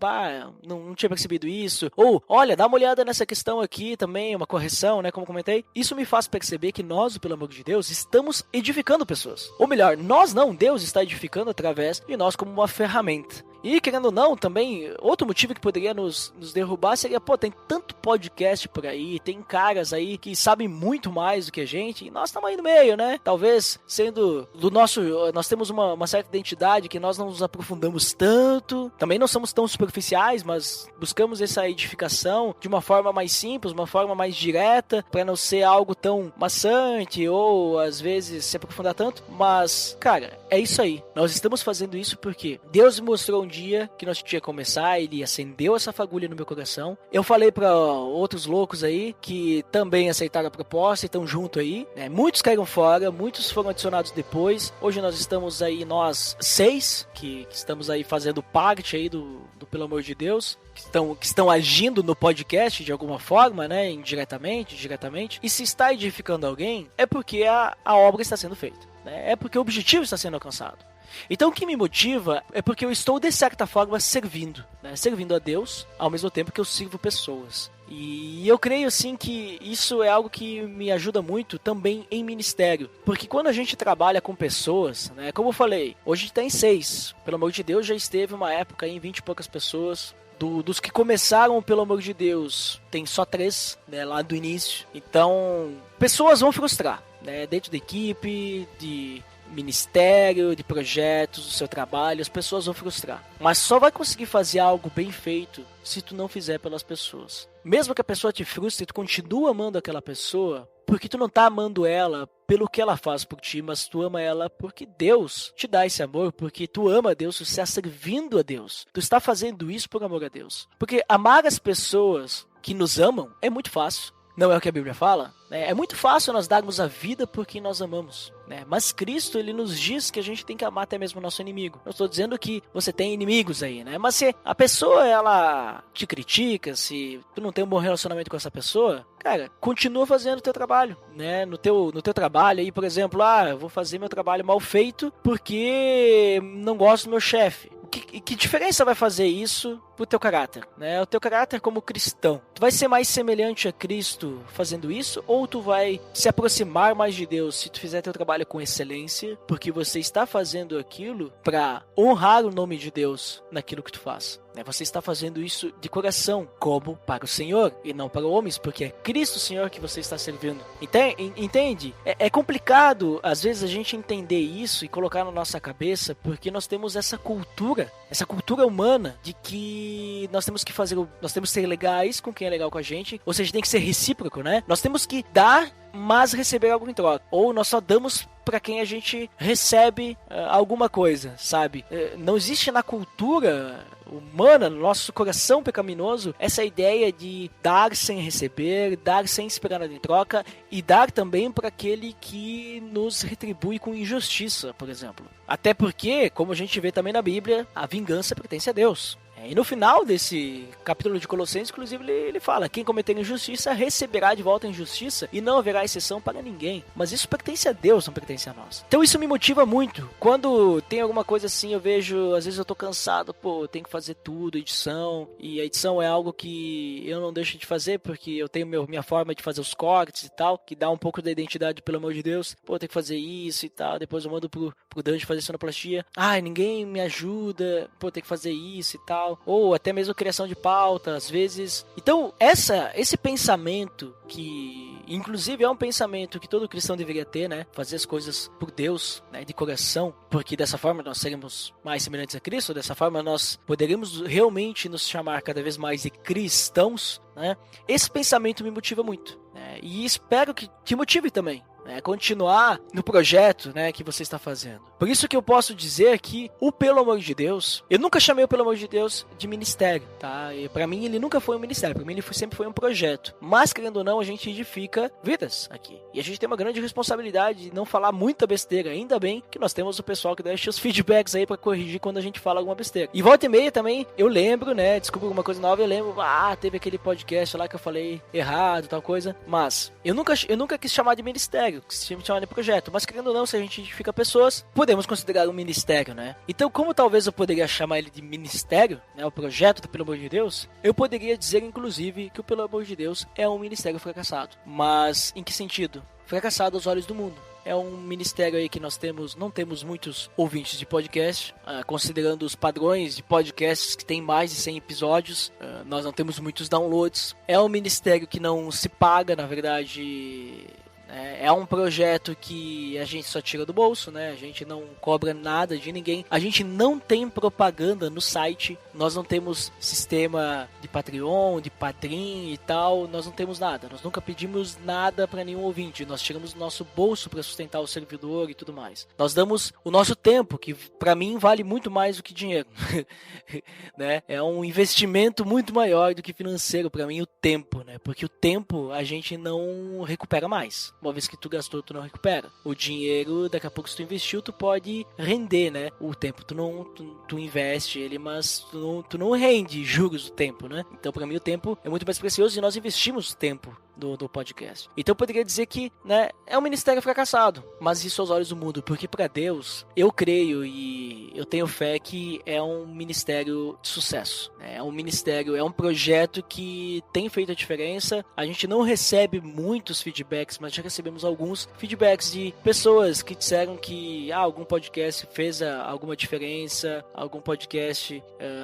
não tinha percebido isso, ou, olha, dá uma olhada nessa questão aqui também, uma correção, né, como comentei, isso me faz perceber que nós, pelo amor de Deus, estamos edificando pessoas. Ou melhor, nós não, Deus está edificando através de nós como uma ferramenta. E, querendo ou não, também, outro motivo que poderia nos derrubar seria, tem tanto podcast por aí, tem caras aí que sabem muito mais do que a gente, e nós estamos aí no meio, né? Talvez sendo do nosso, nós temos uma certa identidade que nós não nos aprofundamos tanto, também não somos tão superficiais, mas buscamos essa edificação de uma forma mais simples, uma forma mais direta, para não ser algo tão maçante, ou às vezes se aprofundar tanto, mas, cara, é isso aí. Nós estamos fazendo isso porque Deus me mostrou um dia que nós tínhamos que começar, ele acendeu essa fagulha no meu coração. Eu falei para outros loucos aí que também aceitaram a proposta e estão junto aí, né? Muitos caíram fora, muitos foram adicionados depois. Hoje nós estamos aí, nós 6 que estamos aí fazendo parte aí do Pelo Amor de Deus, que estão agindo no podcast de alguma forma, né, indiretamente, diretamente. E se está edificando alguém, é porque a obra está sendo feita, né? É porque o objetivo está sendo alcançado. Então o que me motiva é porque eu estou de certa forma servindo, né? Servindo a Deus ao mesmo tempo que eu sirvo pessoas. E eu creio assim que isso é algo que me ajuda muito também em ministério, porque quando a gente trabalha com pessoas, né, como eu falei, hoje tem 6, pelo amor de Deus, já esteve uma época aí em 20 e poucas pessoas. Dos que começaram, pelo amor de Deus, tem só 3, né, lá do início. Então, pessoas vão frustrar, né, dentro da equipe, de ministério, de projetos, do seu trabalho, as pessoas vão frustrar. Mas só vai conseguir fazer algo bem feito se tu não fizer pelas pessoas. Mesmo que a pessoa te frustre, tu continua amando aquela pessoa, porque tu não tá amando ela pelo que ela faz por ti, mas tu ama ela porque Deus te dá esse amor, porque tu ama a Deus, tu está servindo a Deus. Tu está fazendo isso por amor a Deus. Porque amar as pessoas que nos amam é muito fácil. Não é o que a Bíblia fala? É muito fácil nós darmos a vida por quem nós amamos, né? Mas Cristo, ele nos diz que a gente tem que amar até mesmo o nosso inimigo. Eu estou dizendo que você tem inimigos aí, né? Mas se a pessoa, ela te critica, se tu não tem um bom relacionamento com essa pessoa, cara, continua fazendo o teu trabalho, né? No teu trabalho aí, por exemplo, eu vou fazer meu trabalho mal feito porque não gosto do meu chefe. Que diferença vai fazer isso pro teu caráter, né? O teu caráter como cristão. Tu vai ser mais semelhante a Cristo fazendo isso, ou tu vai se aproximar mais de Deus se tu fizer teu trabalho com excelência, porque você está fazendo aquilo para honrar o nome de Deus naquilo que tu faz. Você está fazendo isso de coração, como para o Senhor e não para homens, porque é Cristo Senhor que você está servindo. Entende? É complicado, às vezes, a gente entender isso e colocar na nossa cabeça, porque nós temos essa cultura humana de que nós temos que ser legais com quem é legal com a gente, ou seja, tem que ser recíproco, né? Nós temos que dar, mas receber algo em troca. Ou nós só damos para quem a gente recebe alguma coisa, sabe? Não existe na cultura humana, no nosso coração pecaminoso, essa ideia de dar sem receber, dar sem esperar nada em troca e dar também para aquele que nos retribui com injustiça, por exemplo. Até porque, como a gente vê também na Bíblia, a vingança pertence a Deus. E no final desse capítulo de Colossenses, inclusive, ele fala: quem cometer injustiça receberá de volta a injustiça e não haverá exceção para ninguém. Mas isso pertence a Deus, não pertence a nós. Então isso me motiva muito. Quando tem alguma coisa assim, eu vejo, às vezes eu tô cansado, eu tenho que fazer tudo, edição, e a edição é algo que eu não deixo de fazer, porque eu tenho minha forma de fazer os cortes e tal, que dá um pouco da identidade, pelo amor de Deus. Eu tenho que fazer isso e tal, depois eu mando pro Dante fazer sonoplastia. Ninguém me ajuda, eu tenho que fazer isso e tal. Ou até mesmo criação de pauta, às vezes. Então, esse pensamento, que inclusive é um pensamento que todo cristão deveria ter, né? Fazer as coisas por Deus, né? De coração, porque dessa forma nós seremos mais semelhantes a Cristo, dessa forma nós poderemos realmente nos chamar cada vez mais de cristãos, né? Esse pensamento me motiva muito, né? E espero que te motive também, continuar no projeto, né, que você está fazendo. Por isso que eu posso dizer que o Pelo Amor de Deus, eu nunca chamei o Pelo Amor de Deus de ministério, tá? E pra mim ele nunca foi um ministério, pra mim ele sempre foi um projeto. Mas, querendo ou não, a gente edifica vidas aqui. E a gente tem uma grande responsabilidade de não falar muita besteira. Ainda bem que nós temos o pessoal que deixa os feedbacks aí pra corrigir quando a gente fala alguma besteira. E volta e meia também, eu lembro, né, desculpa alguma coisa nova, eu lembro, teve aquele podcast lá que eu falei errado, tal coisa. Mas eu nunca quis chamar de ministério, quis chamar de projeto. Mas, querendo ou não, se a gente edifica pessoas, podemos considerar um ministério, né? Então, como talvez eu poderia chamar ele de ministério, né, o projeto do Pelo Amor de Deus, eu poderia dizer, inclusive, que o Pelo Amor de Deus é um ministério fracassado. Mas, em que sentido? Fracassado aos olhos do mundo. É um ministério aí que não temos muitos ouvintes de podcast, considerando os padrões de podcasts que tem mais de 100 episódios, nós não temos muitos downloads. É um ministério que não se paga, na verdade. É um projeto que a gente só tira do bolso, né? A gente não cobra nada de ninguém. A gente não tem propaganda no site. Nós não temos sistema de Patreon, de Padrim e tal. Nós não temos nada. Nós nunca pedimos nada para nenhum ouvinte. Nós tiramos do nosso bolso para sustentar o servidor e tudo mais. Nós damos o nosso tempo, que para mim vale muito mais do que dinheiro. Né? É um investimento muito maior do que financeiro para mim, o tempo, né? Porque o tempo a gente não recupera mais. Uma vez que tu gastou, tu não recupera. O dinheiro, daqui a pouco, se tu investiu, tu pode render, né? O tempo, tu investe ele, mas tu não rende juros do tempo, né? Então, pra mim, o tempo é muito mais precioso e nós investimos tempo do podcast. Então eu poderia dizer que, né, é um ministério fracassado, mas isso aos olhos do mundo, porque para Deus, eu creio e eu tenho fé que é um ministério de sucesso. É um ministério, é um projeto que tem feito a diferença. A gente não recebe muitos feedbacks, mas já recebemos alguns feedbacks de pessoas que disseram que algum podcast fez alguma diferença, algum podcast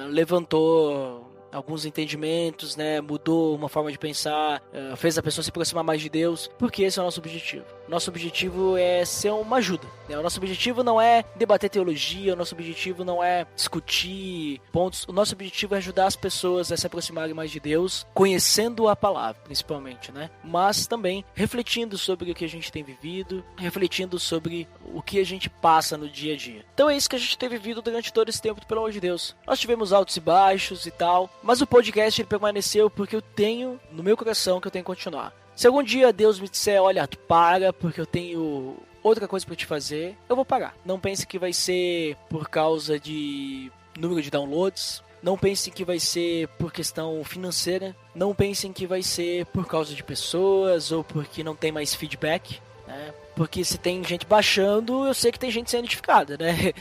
levantou alguns entendimentos, né, mudou uma forma de pensar, fez a pessoa se aproximar mais de Deus, porque esse é o nosso objetivo. Nosso objetivo é ser uma ajuda, né? O nosso objetivo não é debater teologia, o nosso objetivo não é discutir pontos, o nosso objetivo é ajudar as pessoas a se aproximarem mais de Deus, conhecendo a palavra, principalmente, né? Mas também refletindo sobre o que a gente tem vivido, refletindo sobre o que a gente passa no dia a dia. Então é isso que a gente tem vivido durante todo esse tempo, pelo amor de Deus. Nós tivemos altos e baixos e tal, mas o podcast ele permaneceu porque eu tenho no meu coração que eu tenho que continuar. Se algum dia Deus me disser, olha, tu para porque eu tenho outra coisa pra te fazer, eu vou parar. Não pense que vai ser por causa de número de downloads. Não pensem que vai ser por questão financeira. Não pensem que vai ser por causa de pessoas ou porque não tem mais feedback, né? Porque se tem gente baixando, eu sei que tem gente sendo edificada, né?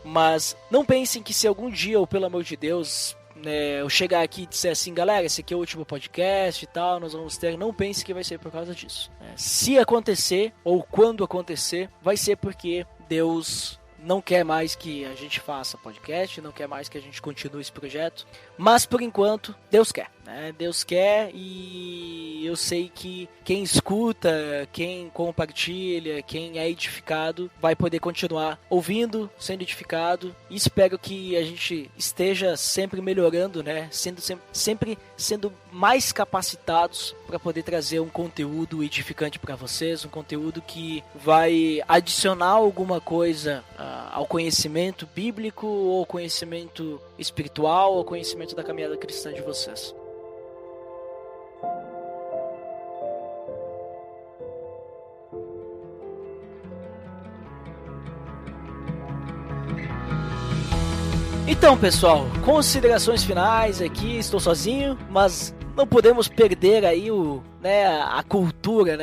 Mas não pensem que se algum dia, ou pelo amor de Deus, eu chegar aqui e disser assim, galera, esse aqui é o último podcast e tal, nós vamos ter, não pense que vai ser por causa disso. Se acontecer, ou quando acontecer, vai ser porque Deus não quer mais que a gente faça podcast, não quer mais que a gente continue esse projeto, mas por enquanto, Deus quer, né? Deus quer, e eu sei que quem escuta, quem compartilha, quem é edificado, vai poder continuar ouvindo, sendo edificado, e espero que a gente esteja sempre melhorando, né? Sempre sendo mais capacitados para poder trazer um conteúdo edificante para vocês, um conteúdo que vai adicionar alguma coisa ao conhecimento bíblico, ou conhecimento espiritual, ou conhecimento da caminhada cristã de vocês. Então, pessoal, considerações finais aqui, estou sozinho, mas não podemos perder aí a cultura,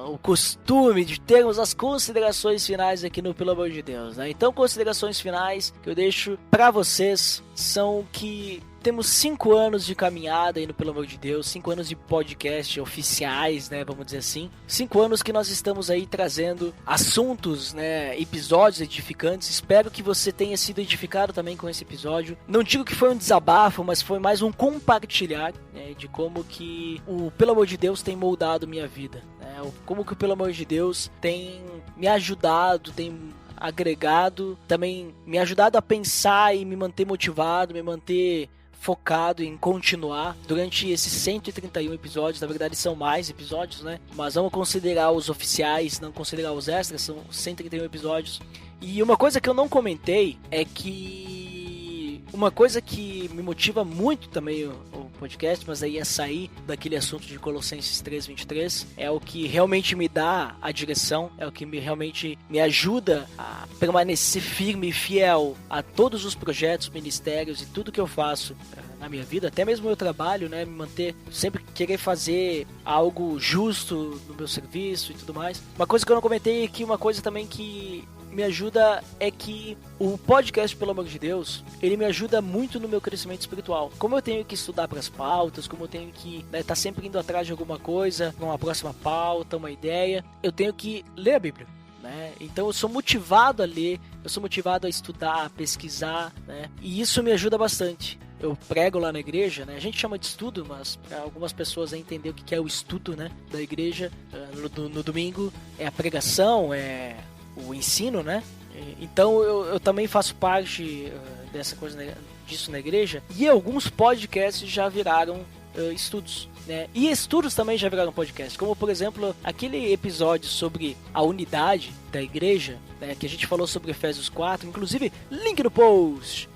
o costume de termos as considerações finais aqui no Pelo Amor de Deus, né? Então, considerações finais que eu deixo para vocês são que temos 5 anos de caminhada aí no Pelo Amor de Deus, 5 anos de podcast oficiais, né, vamos dizer assim. 5 anos que nós estamos aí trazendo assuntos, né, episódios edificantes. Espero que você tenha sido edificado também com esse episódio. Não digo que foi um desabafo, mas foi mais um compartilhar, né, de como que o Pelo Amor de Deus tem moldado minha vida, né, como que o Pelo Amor de Deus tem me ajudado, tem agregado, também me ajudado a pensar e me manter motivado, me manter focado em continuar durante esses 131 episódios. Na verdade são mais episódios, né? Mas vamos considerar os oficiais, não considerar os extras, são 131 episódios. E uma coisa que eu não comentei é que uma coisa que me motiva muito também o podcast, mas aí é sair daquele assunto de Colossenses 3:23, é o que realmente me dá a direção, é o que realmente me ajuda a permanecer firme e fiel a todos os projetos, ministérios e tudo que eu faço na minha vida, até mesmo o meu trabalho, né, me manter, sempre querer fazer algo justo no meu serviço e tudo mais. Uma coisa que eu não comentei aqui, uma coisa também que me ajuda é que o podcast, Pelo Amor de Deus, ele me ajuda muito no meu crescimento espiritual. Como eu tenho que estudar para as pautas, como eu tenho que tá sempre indo atrás de alguma coisa, uma próxima pauta, uma ideia, eu tenho que ler a Bíblia, né? Então eu sou motivado a ler, eu sou motivado a estudar, a pesquisar, né? E isso me ajuda bastante. Eu prego lá na igreja, né? A gente chama de estudo, mas para algumas pessoas entender o que é o estudo, né, da igreja, no domingo é a pregação, é o ensino, né? Então eu também faço parte dessa coisa, né, disso na igreja, e alguns podcasts já viraram estudos, né? E estudos também já viraram podcast, como por exemplo aquele episódio sobre a unidade da igreja, né, que a gente falou sobre Efésios 4, inclusive link no post.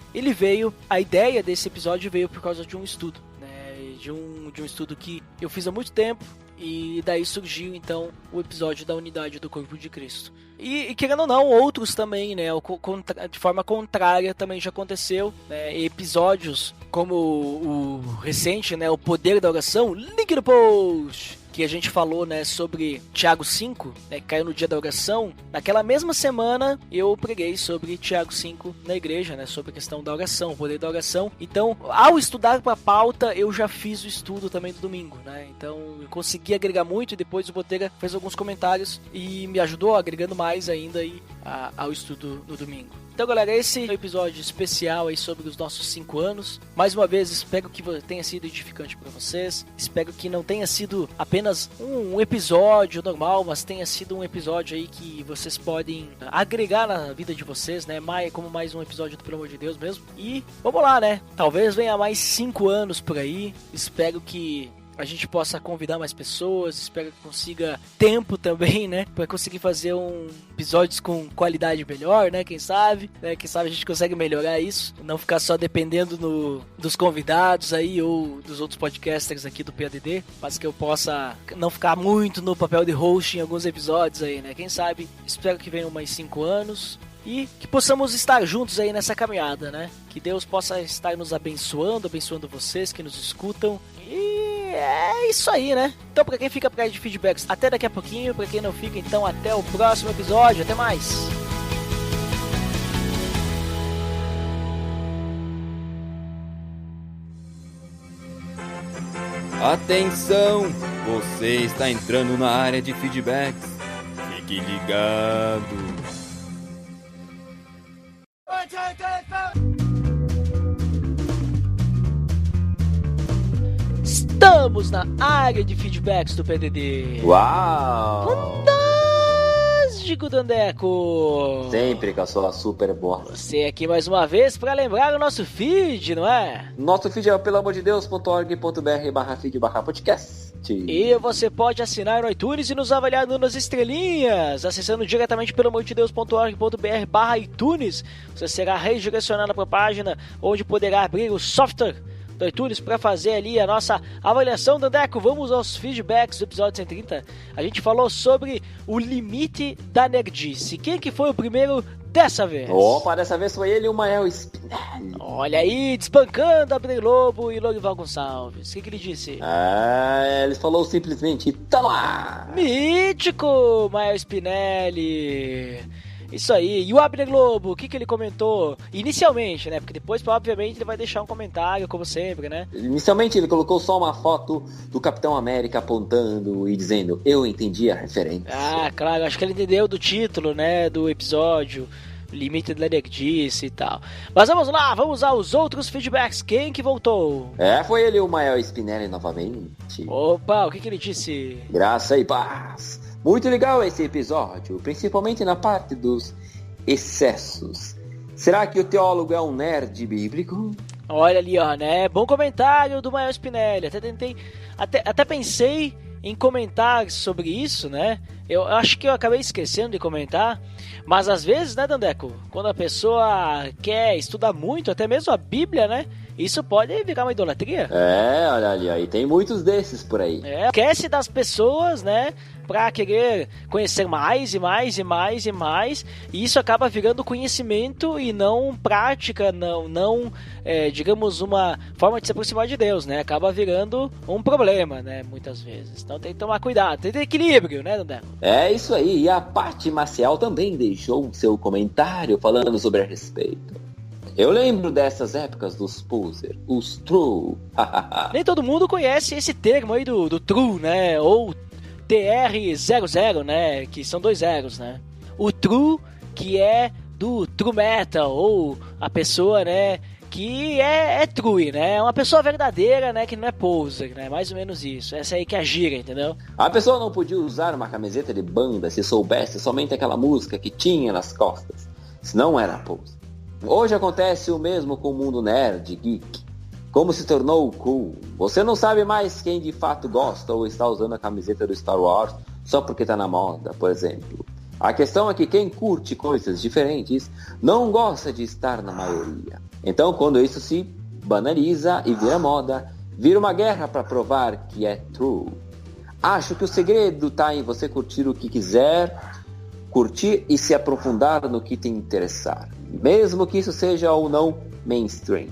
A ideia desse episódio veio por causa de um estudo, né, de um estudo que eu fiz há muito tempo, e daí surgiu então o episódio da unidade do corpo de Cristo. E querendo ou não, outros também, né, de forma contrária também já aconteceu, né, episódios como o recente, né, o poder da oração, link no post, que a gente falou, né, sobre Tiago 5, né, que caiu no dia da oração. Naquela mesma semana eu preguei sobre Tiago 5 na igreja, né, sobre a questão da oração, o poder da oração. Então, ao estudar para a pauta, eu já fiz o estudo também do domingo, né? Então, eu consegui agregar muito, e depois o Botega fez alguns comentários e me ajudou agregando mais ainda aí ao estudo no domingo. Então, galera, esse é um episódio especial aí sobre os nossos 5 anos. Mais uma vez, espero que tenha sido edificante para vocês. Espero que não tenha sido apenas um episódio normal, mas tenha sido um episódio aí que vocês podem agregar na vida de vocês, né? Como mais um episódio do Pelo Amor de Deus mesmo. E vamos lá, né? Talvez venha mais 5 anos por aí. Espero que a gente possa convidar mais pessoas, espero que consiga tempo também, né, para conseguir fazer episódios com qualidade melhor, né, quem sabe a gente consegue melhorar isso, não ficar só dependendo dos convidados aí, ou dos outros podcasters aqui do PADD, mas que eu possa não ficar muito no papel de host em alguns episódios aí, né, quem sabe. Espero que venham mais 5 anos, e que possamos estar juntos aí nessa caminhada, né, que Deus possa estar nos abençoando vocês que nos escutam. E é isso aí, né? Então, pra quem fica por aí de feedbacks, até daqui a pouquinho. Pra quem não fica, então, até o próximo episódio. Até mais! Atenção, você está entrando na área de feedbacks. Fique ligado. Estamos na área de feedbacks do PDD. Uau! Fantástico, Dandeco! Sempre com a sua super boa. Você aqui mais uma vez para lembrar o nosso feed, não é? Nosso feed é pelamordedeus.org.br/feed/podcast. E você pode assinar no iTunes e nos avaliar nas estrelinhas, acessando diretamente pelamordedeus.org.br/iTunes. Você será redirecionado para a página onde poderá abrir o software do iTunes para fazer ali a nossa avaliação. Dandeco, vamos aos feedbacks do episódio 130. A gente falou sobre o limite da nerdice. Quem que foi o primeiro dessa vez? Opa, dessa vez foi ele, o Mael Spinelli. Olha aí, desbancando Abner Lobo e Lorival Gonçalves. O que ele disse? Ele falou simplesmente, tá lá! Mítico, Mael Spinelli. Isso aí. E o Abner Lobo, o que ele comentou? Inicialmente, né? Porque depois, obviamente, ele vai deixar um comentário, como sempre, né? Inicialmente, ele colocou só uma foto do Capitão América apontando e dizendo, eu entendi a referência. Ah, claro. Acho que ele entendeu do título, né? Do episódio. Limite da nerdice e tal. Mas vamos lá, vamos aos outros feedbacks. Quem que voltou? Foi ele, o Mael Spinelli, novamente. Opa, o que ele disse? Graça e paz. Muito legal esse episódio, principalmente na parte dos excessos. Será que o teólogo é um nerd bíblico? Olha ali, ó, né? Bom comentário do Mael Spinelli. Até pensei em comentar sobre isso, né? Eu acho que eu acabei esquecendo de comentar. Mas às vezes, né, Dandeco? Quando a pessoa quer estudar muito, até mesmo a Bíblia, né? Isso pode virar uma idolatria. Olha ali, aí tem muitos desses por aí. Esquece das pessoas, né? Pra querer conhecer mais e mais e mais e mais. E isso acaba virando conhecimento e não prática, não digamos, uma forma de se aproximar de Deus, né? Acaba virando um problema, né? Muitas vezes. Então tem que tomar cuidado, tem que ter equilíbrio, né, Dandeco? É isso aí. E a Paty Maciel também deixou seu comentário falando sobre a respeito. Eu lembro dessas épocas dos poser, os true. Nem todo mundo conhece esse termo aí do true, né? Ou TR00, né? Que são 2 zeros, né? O true, que é do true metal, ou a pessoa, né? Que é true, né? É uma pessoa verdadeira, né? Que não é poser, né? Mais ou menos isso. Essa aí que é a gira, entendeu? A pessoa não podia usar uma camiseta de banda se soubesse somente aquela música que tinha nas costas. Senão era poser. Hoje acontece o mesmo com o mundo nerd, geek. Como se tornou cool. Você não sabe mais quem de fato gosta ou está usando a camiseta do Star Wars só porque está na moda, por exemplo. A questão é que quem curte coisas diferentes não gosta de estar na maioria. Então, quando isso se banaliza e vira moda, vira uma guerra para provar que é true. Acho que o segredo está em você curtir o que quiser, curtir e se aprofundar no que te interessar, mesmo que isso seja ou não mainstream.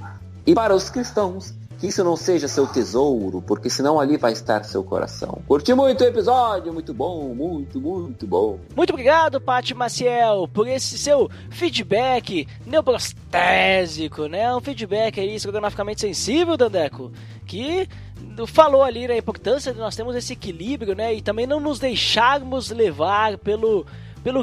E para os cristãos, que isso não seja seu tesouro, porque senão ali vai estar seu coração. Curti muito o episódio, muito bom, muito, muito bom. Muito obrigado, Paty Maciel, por esse seu feedback neoprostésico, né? Um feedback aí estrogonoficamente sensível, Dandeco, que falou ali da importância de nós termos esse equilíbrio, né? E também não nos deixarmos levar pelo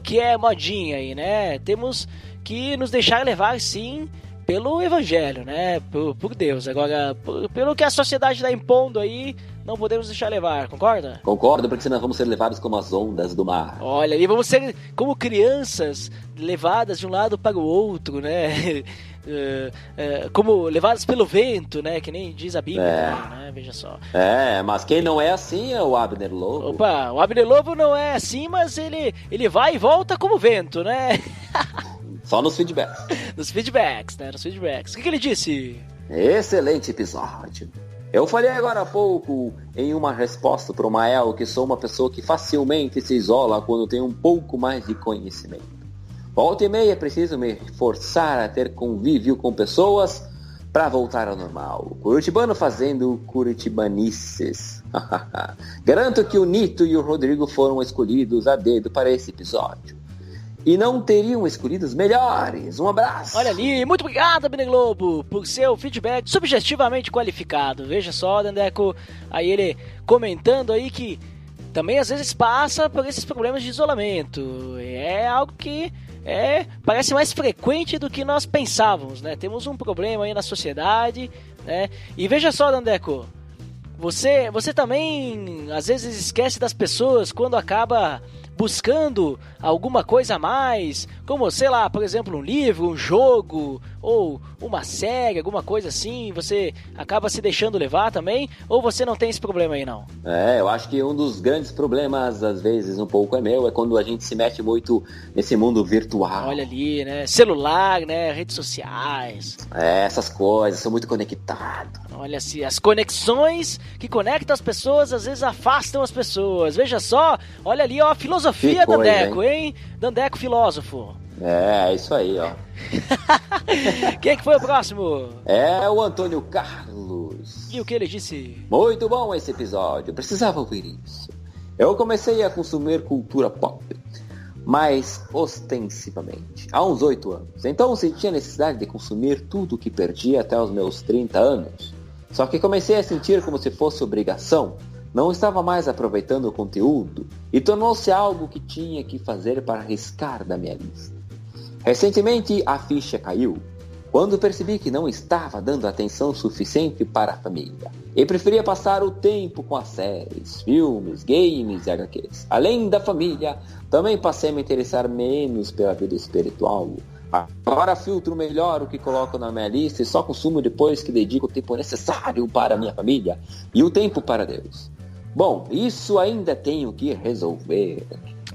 que é modinha aí, né? Temos que nos deixar levar, sim, pelo evangelho, né? Por Deus. Agora, pelo que a sociedade está impondo aí, não podemos deixar levar, concorda? Concordo, porque senão vamos ser levados como as ondas do mar. Olha, e vamos ser como crianças levadas de um lado para o outro, né? Como levadas pelo vento, né? Que nem diz a Bíblia, né? Veja só. Mas quem não é assim é o Abner Lobo. Opa, o Abner Lobo não é assim, mas ele vai e volta como vento, né? Só nos feedbacks. Nos feedbacks, né? Nos feedbacks. O que ele disse? Excelente episódio. Eu falei agora há pouco em uma resposta para o Mael que sou uma pessoa que facilmente se isola quando tem um pouco mais de conhecimento. Volta e meia preciso me forçar a ter convívio com pessoas para voltar ao normal. Curitibano fazendo curitibanices. Garanto que o Nito e o Rodrigo foram escolhidos a dedo para esse episódio. e não teriam escolhido os melhores. Um abraço. Olha ali, muito obrigado, Abner Globo, por seu feedback subjetivamente qualificado. Veja só, Dandeco, aí ele comentando aí que também às vezes passa por esses problemas de isolamento. É algo que parece mais frequente do que nós pensávamos, né? Temos um problema aí na sociedade, né? E veja só, Dandeco, você também às vezes esquece das pessoas quando acaba buscando alguma coisa a mais, como, sei lá, por exemplo, um livro, um jogo, ou uma série, alguma coisa assim, você acaba se deixando levar também, ou você não tem esse problema aí, não? Eu acho que um dos grandes problemas, às vezes, um pouco é quando a gente se mete muito nesse mundo virtual. Olha ali, né, celular, né, redes sociais. Essas coisas, sou muito conectado. Olha assim, as conexões que conectam as pessoas, às vezes afastam as pessoas. Veja só, olha ali, ó, a filosofia, Dandeco, hein? Dandeco filósofo. É isso aí, ó. Quem é que foi o próximo? É o Antônio Carlos. E o que ele disse? Muito bom esse episódio, precisava ouvir isso. Eu comecei a consumir cultura pop, mas ostensivamente, há uns 8 anos. Então senti a necessidade de consumir tudo que perdi até os meus 30 anos. Só que comecei a sentir como se fosse obrigação. Não estava mais aproveitando o conteúdo e tornou-se algo que tinha que fazer para riscar da minha lista. Recentemente a ficha caiu, quando percebi que não estava dando atenção suficiente para a família e preferia passar o tempo com as séries, filmes, games e HQs. Além da família, também passei a me interessar menos pela vida espiritual. Agora filtro melhor o que coloco na minha lista e só consumo depois que dedico o tempo necessário para a minha família e o tempo para Deus. Bom, isso ainda tenho que resolver.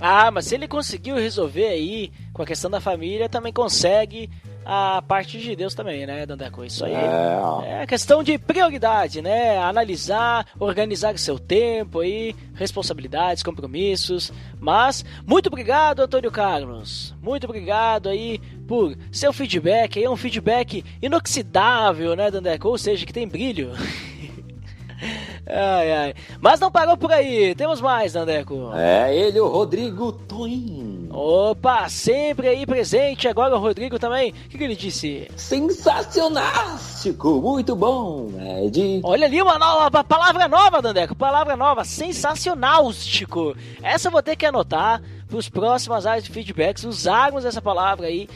Ah, mas se ele conseguiu resolver aí com a questão da família, também consegue a parte de Deus também, né, Dandeco? Isso aí é questão de prioridade, né? Analisar, organizar o seu tempo aí, responsabilidades, compromissos. Mas, muito obrigado, Antônio Carlos. Muito obrigado aí por seu feedback. Aí é um feedback inoxidável, né, Dandeco? Ou seja, que tem brilho. Ai. Mas não parou por aí, temos mais, Dandeco. É ele, o Rodrigo Toim. Opa, sempre aí presente. Agora o Rodrigo também. O que ele disse? Sensacionástico, muito bom, Ed. Olha ali uma palavra nova, Dandeco. Palavra nova, sensacionástico. Essa eu vou ter que anotar para os próximas áreas de feedbacks usarmos essa palavra aí.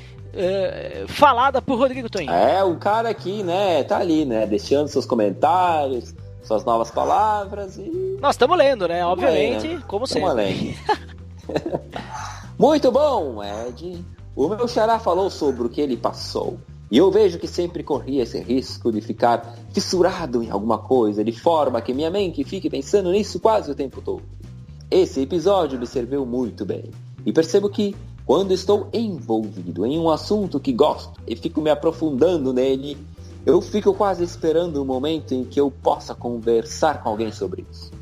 Falada por Rodrigo Toim. O cara aqui, né, tá ali, né, deixando seus comentários, suas novas palavras e... Nós estamos lendo, né? Obviamente, né? como sempre. Muito bom, Ed. O meu xará falou sobre o que ele passou. E eu vejo que sempre corria esse risco de ficar fissurado em alguma coisa, de forma que minha mente fique pensando nisso quase o tempo todo. Esse episódio me serviu muito bem. E percebo que, quando estou envolvido em um assunto que gosto e fico me aprofundando nele, eu fico quase esperando o momento em que eu possa conversar com alguém sobre isso.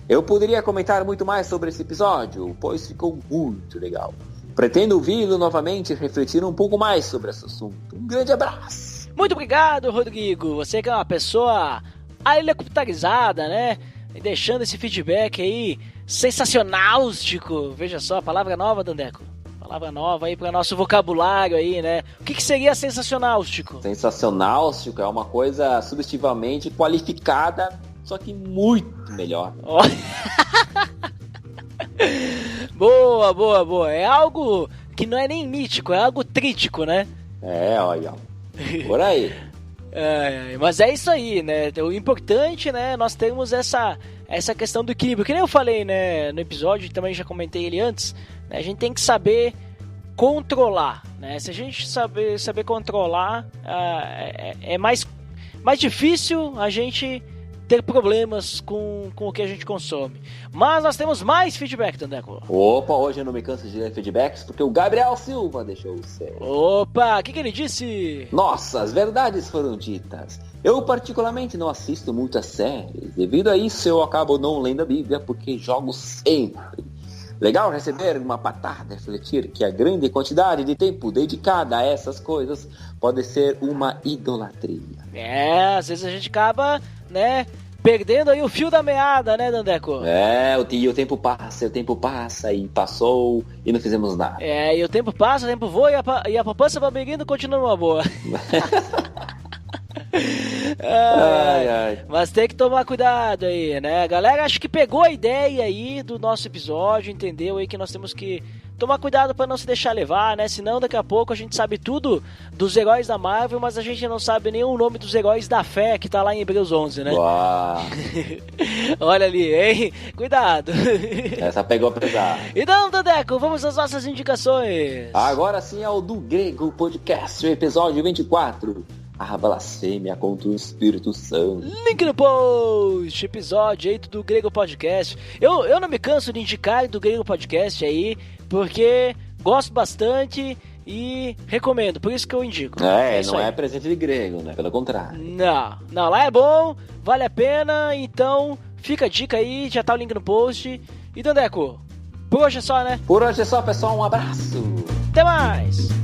Eu poderia comentar muito mais sobre esse episódio, pois ficou muito legal. Pretendo ouvi-lo novamente e refletir um pouco mais sobre esse assunto. Um grande abraço! Muito obrigado, Rodrigo. Você que é uma pessoa helicopterizada, né? E deixando esse feedback aí sensacionástico. Veja só, a palavra nova, Dandeco. Palavra nova aí para nosso vocabulário aí, né? O que seria sensacionástico? Sensacionástico é uma coisa subjetivamente qualificada, só que muito melhor. Oh. Boa. É algo que não é nem mítico, é algo trítico, né? Olha. Por aí. Mas é isso aí, né? O importante, né? Nós temos essa questão do equilíbrio. Que nem eu falei, né? No episódio, também já comentei ele antes. Né, a gente tem que saber controlar, né? Se a gente saber controlar, é mais difícil a gente ter problemas com o que a gente consome. Mas nós temos mais feedback, Dandeco. Opa, hoje eu não me canso de ler feedbacks porque o Gabriel Silva deixou o seu. Opa, o que ele disse? Nossa, as verdades foram ditas. Eu particularmente não assisto muitas séries. Devido a isso eu acabo não lendo a Bíblia porque jogo sempre. Legal receber uma patada e refletir que a grande quantidade de tempo dedicada a essas coisas pode ser uma idolatria. Às vezes a gente acaba, né, Perdendo aí o fio da meada, né, Dandeco? O tempo passa e passou e não fizemos nada. E o tempo passa, o tempo voa e a poupança Baberindo continua numa boa. Mas tem que tomar cuidado aí, né? A galera acho que pegou a ideia aí do nosso episódio, entendeu aí que nós temos que tomar cuidado pra não se deixar levar, né? Senão daqui a pouco a gente sabe tudo dos heróis da Marvel, mas a gente não sabe nem o nome dos heróis da fé que tá lá em Hebreus 11, né? Olha ali, hein? Cuidado. Essa pegou pesado. Então, Dandeco, vamos às nossas indicações. Agora sim é o do Grego Podcast, o episódio 24. A blasfêmia contra o Espírito Santo. Link no post, episódio aí do Grego Podcast. Eu não me canso de indicar do Grego Podcast aí, porque gosto bastante e recomendo, por isso que eu indico. Não é presente de grego, né? Pelo contrário. Não, lá é bom, vale a pena, então fica a dica aí, já tá o link no post. E Dandeco, por hoje é só, né? Por hoje é só, pessoal, um abraço. Até mais!